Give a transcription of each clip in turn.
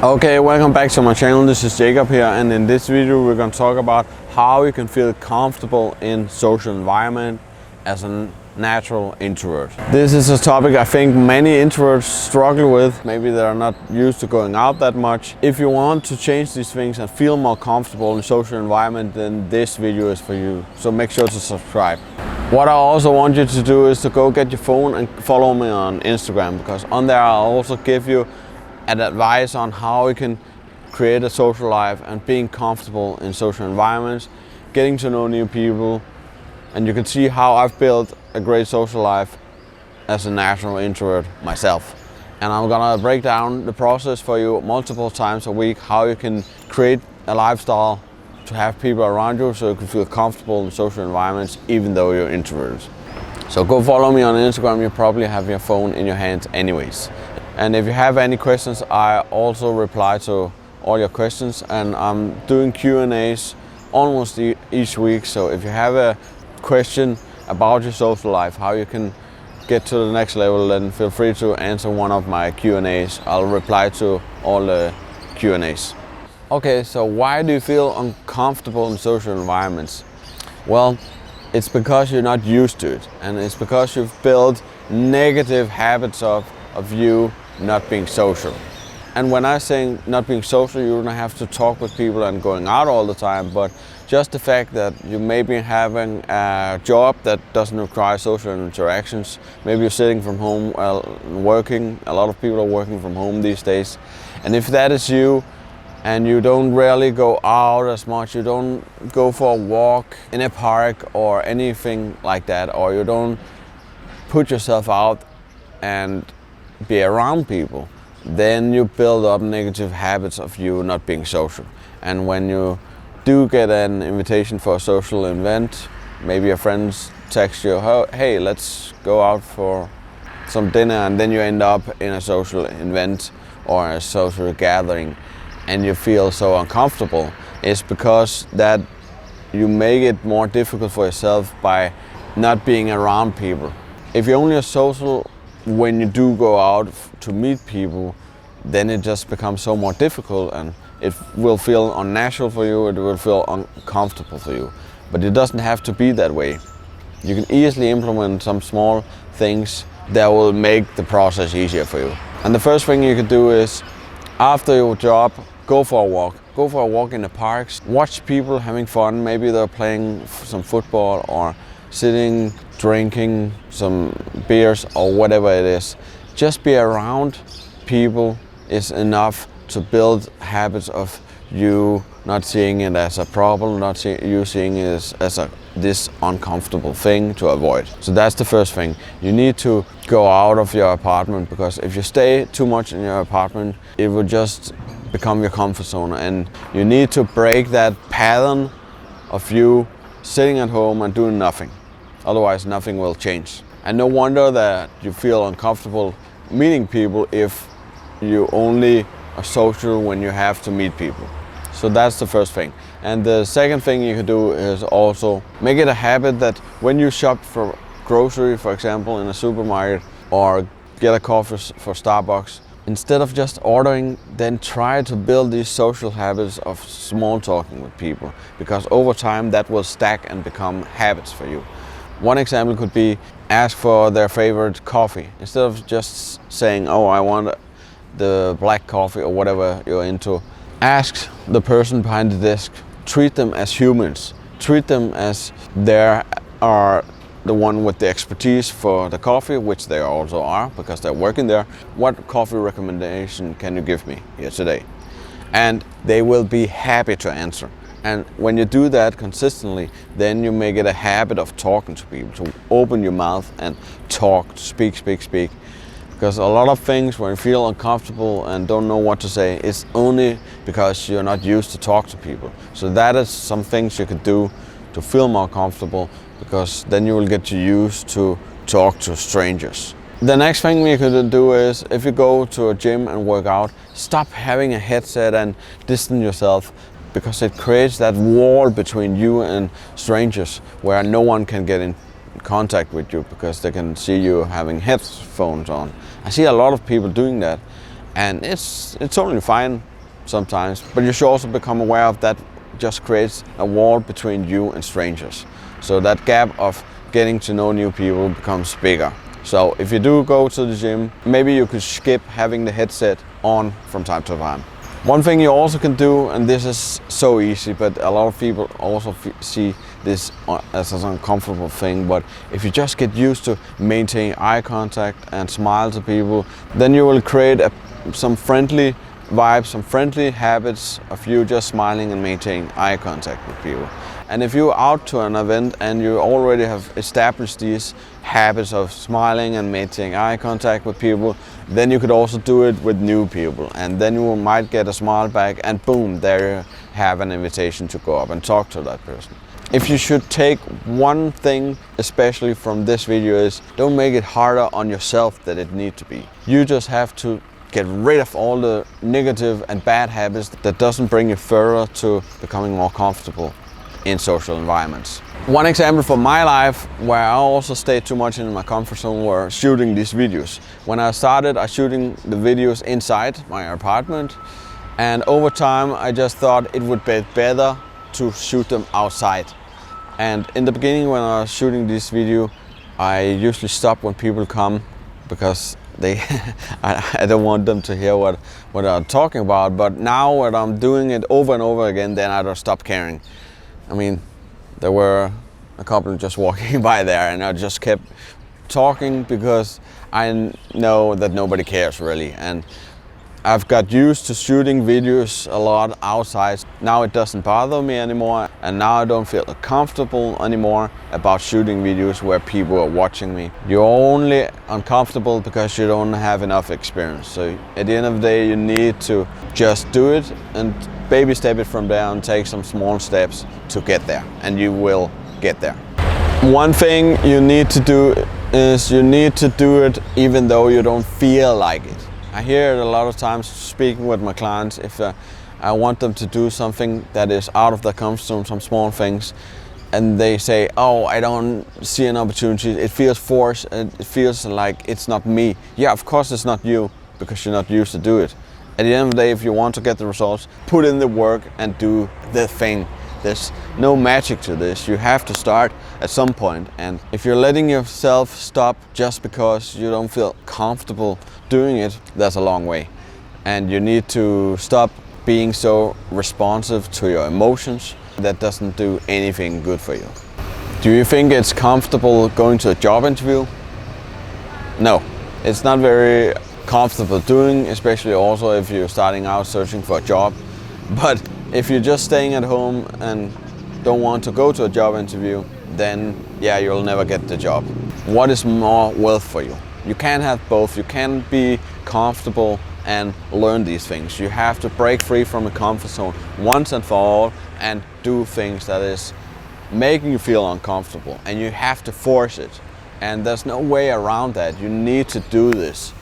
Okay, welcome back to my channel. This is Jacob here, and in this video we're going to talk about how you can feel comfortable in social environment as a natural introvert. This is a topic I think many introverts struggle with. Maybe they're not used to going out that much. If you want to change these things and feel more comfortable in social environment, then this video is for you. So make sure to subscribe. What I also want you to do is to go get your phone and follow me on Instagram, because on there I'll also give you an advice on how you can create a social life and being comfortable in social environments, getting to know new people, and you can see how I've built a great social life as a natural introvert myself. And I'm gonna break down the process for you multiple times a week, how you can create a lifestyle to have people around you so you can feel comfortable in social environments even though you're introverted. So go follow me on Instagram. You probably have your phone in your hands anyways. And if you have any questions, I also reply to all your questions, and I'm doing Q&As almost each week. So if you have a question about your social life, how you can get to the next level, then feel free to answer one of my Q&As. I'll reply to all the Q&As. Okay, so why do you feel uncomfortable in social environments? Well, it's because you're not used to it, and it's because you've built negative habits of you not being social. And when I say not being social, you don't have to talk with people and going out all the time, but just the fact that you may be having a job that doesn't require social interactions. Maybe you're sitting from home working. A lot of people are working from home these days. And if that is you, and you don't really go out as much, you don't go for a walk in a park or anything like that, or you don't put yourself out and be around people, then you build up negative habits of you not being social. And when you do get an invitation for a social event, maybe your friends text you, hey, let's go out for some dinner, and then you end up in a social event or a social gathering and you feel so uncomfortable, it's because that you make it more difficult for yourself by not being around people. If you're only a social when you do go out to meet people, then it just becomes so more difficult, and it will feel unnatural for you, it will feel uncomfortable for you. But it doesn't have to be that way. You can easily implement some small things that will make the process easier for you. And the first thing you can do is, after your job, go for a walk. Go for a walk in the parks, watch people having fun. Maybe they're playing some football or sitting, drinking some beers or whatever it is. Just be around people is enough to build habits of you not seeing it as a problem, not seeing it as this uncomfortable thing to avoid. So that's the first thing. You need to go out of your apartment, because if you stay too much in your apartment, it will just become your comfort zone, and you need to break that pattern of you sitting at home and doing nothing. Otherwise, nothing will change. And no wonder that you feel uncomfortable meeting people if you only are social when you have to meet people. So that's the first thing. And the second thing you can do is also make it a habit that when you shop for grocery, for example, in a supermarket, or get a coffee for Starbucks, instead of just ordering, then try to build these social habits of small talking with people, because over time that will stack and become habits for you. One example could be ask for their favorite coffee. Instead of just saying, oh, I want the black coffee or whatever you're into, ask the person behind the desk. Treat them as humans. Treat them as they are the one with the expertise for the coffee, which they also are because they're working there. What coffee recommendation can you give me here today? And they will be happy to answer. And when you do that consistently, then you make it a habit of talking to people, to open your mouth and talk, speak. Because a lot of things, when you feel uncomfortable and don't know what to say, it's only because you're not used to talk to people. So that is some things you could do to feel more comfortable, because then you will get used to talk to strangers. The next thing you could do is, if you go to a gym and work out, stop having a headset and distance yourself, because it creates that wall between you and strangers where no one can get in contact with you because they can see you having headphones on. I see a lot of people doing that, and it's totally fine. sometimes, but you should also become aware of that just creates a wall between you and strangers. So that gap of getting to know new people becomes bigger. So if you do go to the gym, maybe you could skip having the headset on from time to time. One thing you also can do, and this is so easy, but a lot of people also see this as an uncomfortable thing, but if you just get used to maintaining eye contact and smile to people, then you will create some friendly vibes, some friendly habits of you just smiling and maintaining eye contact with people. And if you're out to an event and you already have established these habits of smiling and maintaining eye contact with people, then you could also do it with new people. And then you might get a smile back and boom, there you have an invitation to go up and talk to that person. If you should take one thing, especially from this video, is don't make it harder on yourself than it needs to be. You just have to get rid of all the negative and bad habits that doesn't bring you further to becoming more comfortable in social environments. One example from my life where I also stayed too much in my comfort zone were shooting these videos. When I started, I shooting the videos inside my apartment, and over time I just thought it would be better to shoot them outside. And in the beginning, when I was shooting this video, I usually stop when people come because I don't want them to hear what I'm talking about. But now when I'm doing it over and over again, then I don't stop caring. I mean, there were a couple just walking by there and I just kept talking because I know that nobody cares really. And I've got used to shooting videos a lot outside. Now it doesn't bother me anymore, and now I don't feel comfortable anymore about shooting videos where people are watching me. You're only uncomfortable because you don't have enough experience. So at the end of the day, you need to just do it and baby step it from there and take some small steps to get there, and you will get there. One thing you need to do is you need to do it even though you don't feel like it. I hear it a lot of times speaking with my clients. If I want them to do something that is out of their comfort zone, some small things, and they say, oh, I don't see an opportunity, it feels forced, and it feels like it's not me. Yeah, of course it's not you, because you're not used to do it. At the end of the day, if you want to get the results, put in the work and do the thing. There's no magic to this. You have to start at some point. And if you're letting yourself stop just because you don't feel comfortable doing it, that's a long way. And you need to stop being so responsive to your emotions. That doesn't do anything good for you. Do you think it's comfortable going to a job interview? No, it's not very comfortable doing, especially also if you're starting out searching for a job. But if you're just staying at home and don't want to go to a job interview, then yeah, you'll never get the job. What is more worth for you? You can't have both. You can't be comfortable and learn these things. You have to break free from the comfort zone once and for all and do things that is making you feel uncomfortable, and you have to force it. And there's no way around that. You need to do this.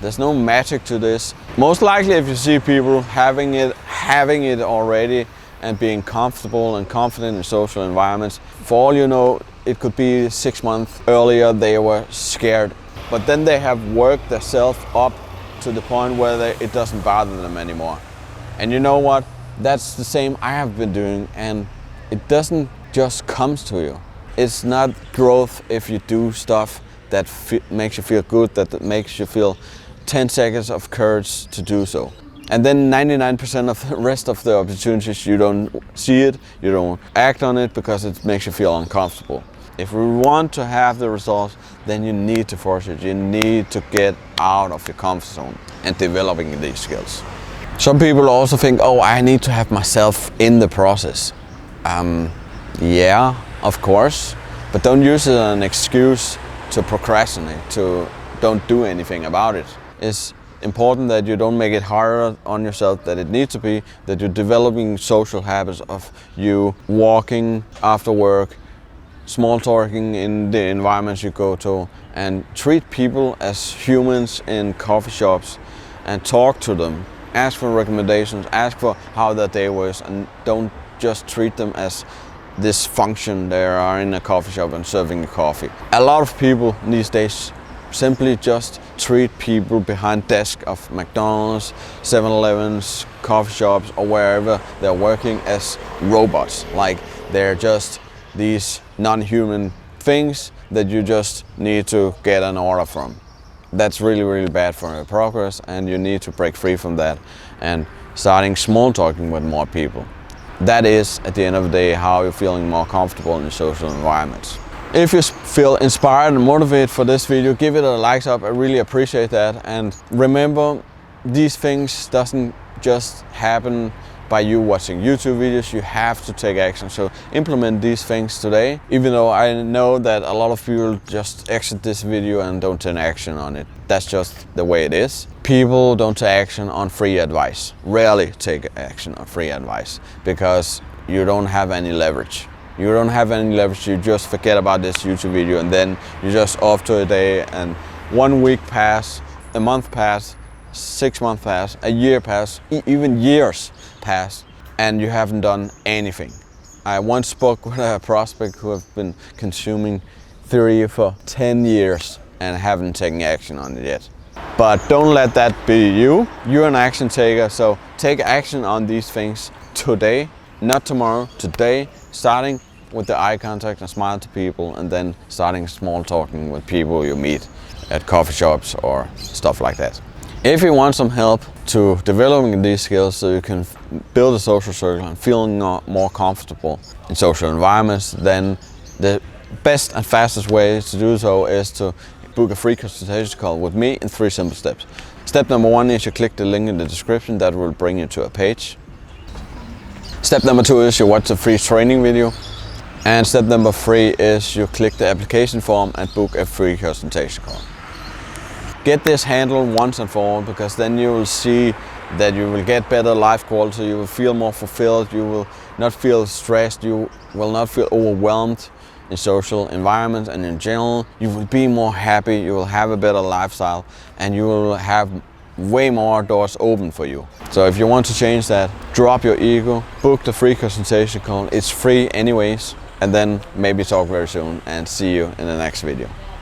There's no magic to this. Most likely if you see people having it already and being comfortable and confident in social environments, for all you know, it could be 6 months earlier they were scared. But then they have worked themselves up to the point where it doesn't bother them anymore. And you know what? That's the same I have been doing, and it doesn't just come to you. It's not growth if you do stuff that makes you feel good, that makes you feel 10 seconds of courage to do so. And then 99% of the rest of the opportunities, you don't see it, you don't act on it because it makes you feel uncomfortable. If we want to have the results, then you need to force it. You need to get out of your comfort zone and developing these skills. Some people also think, oh, I need to have myself in the process. Yeah, of course, but don't use it as an excuse to procrastinate, to don't do anything about it. It's important that you don't make it harder on yourself than it needs to be, that you're developing social habits of you walking after work, small talking in the environments you go to, and treat people as humans in coffee shops and talk to them. Ask for recommendations, ask for how their day was, and don't just treat them as this function they are in a coffee shop and serving the coffee. A lot of people these days simply just treat people behind desk of McDonald's, 7-Elevens, coffee shops, or wherever they're working as robots. Like they're just these non-human things that you just need to get an order from. That's really, really bad for your progress, and you need to break free from that and starting small talking with more people. That is, at the end of the day, how you're feeling more comfortable in social environments. If you feel inspired and motivated for this video, give it a like up. I really appreciate that. And remember, these things doesn't just happen by you watching YouTube videos. You have to take action. So implement these things today, even though I know that a lot of people just exit this video and don't take action on it. That's just the way it is. People don't take action on free advice. Rarely take action on free advice because you don't have any leverage. You don't have any leverage. You just forget about this YouTube video, and then you're just off to a day, and 1 week pass, a month pass, 6 months pass, a year pass, even years pass, and you haven't done anything. I once spoke with a prospect who have been consuming theory for 10 years and haven't taken action on it yet. But don't let that be you. You're an action taker, so take action on these things today, not tomorrow, today, starting with the eye contact and smile to people, and then starting small talking with people you meet at coffee shops or stuff like that. If you want some help to developing these skills so you can build a social circle and feeling more comfortable in social environments, then the best and fastest way to do so is to book a free consultation call with me in 3 simple steps. Step number 1 is you click the link in the description. That will bring you to a page. Step number 2 is you watch a free training video. And step number 3 is you click the application form and book a free consultation call. Get this handled once and for all, because then you will see that you will get better life quality, you will feel more fulfilled, you will not feel stressed, you will not feel overwhelmed in social environments, and in general you will be more happy, you will have a better lifestyle, and you will have way more doors open for you. So if you want to change that, drop your ego, book the free consultation call. It's free anyways, and then maybe talk very soon, and see you in the next video.